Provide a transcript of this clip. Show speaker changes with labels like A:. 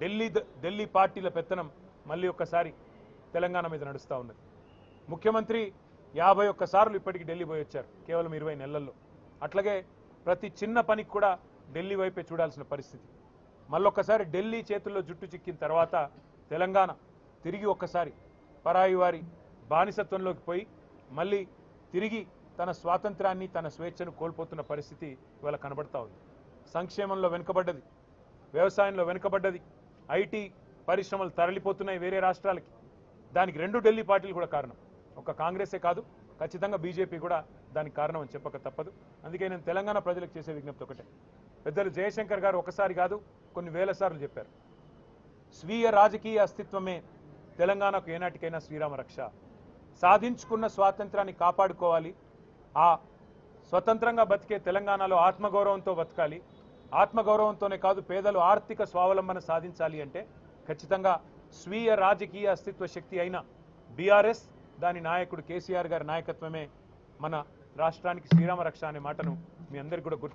A: ఢిల్లీ పార్టీల పెత్తనం మళ్ళీ ఒక్కసారి తెలంగాణ మీద నడుస్తూ ఉన్నది. ముఖ్యమంత్రి 51 సార్లు ఇప్పటికి ఢిల్లీ పోయి వచ్చారు కేవలం 20 నెలల్లో. అట్లాగే ప్రతి చిన్న పనికి కూడా ఢిల్లీ వైపే చూడాల్సిన పరిస్థితి. మళ్ళొక్కసారి ఢిల్లీ చేతుల్లో జుట్టు చిక్కిన తర్వాత తెలంగాణ తిరిగి ఒక్కసారి పరాయి వారి బానిసత్వంలోకి పోయి మళ్ళీ తిరిగి తన స్వాతంత్రాన్ని తన స్వేచ్ఛను కోల్పోతున్న పరిస్థితి ఇవాళ కనబడతా ఉంది. సంక్షేమంలో వెనుకబడ్డది, వ్యవసాయంలో వెనుకబడ్డది, ఐటీ పరిశ్రమలు తరలిపోతున్నాయి వేరే రాష్ట్రాలకి. దానికి 2 ఢిల్లీ పార్టీలు కూడా కారణం. ఒక కాంగ్రెసే కాదు, ఖచ్చితంగా బీజేపీ కూడా దానికి కారణం అని చెప్పక తప్పదు. అందుకే నేను తెలంగాణ ప్రజలకు చేసే విజ్ఞప్తి ఒకటే. పెద్దలు జయశంకర్ గారు ఒకసారి కాదు కొన్ని వేల సార్లు చెప్పారు, స్వీయ రాజకీయ అస్తిత్వమే తెలంగాణకు ఏనాటికైనా శ్రీరామ రక్ష. సాధించుకున్న స్వాతంత్రాన్ని కాపాడుకోవాలి. ఆ స్వతంత్రంగా బతికే తెలంగాణలో ఆత్మగౌరవంతో బతకాలి. ఆత్మగౌరవంతోనే కాదు పేదలు ఆర్థిక స్వావలంబన సాధించాలి అంటే ఖచ్చితంగా స్వీయ రాజకీయ అస్తిత్వ శక్తి అయిన బీఆర్ఎస్, దాని నాయకుడు కేసీఆర్ గారి నాయకత్వమే మన రాష్ట్రానికి శ్రీరామ రక్ష అనే మాటను మీ అందరికీ కూడా గుర్తు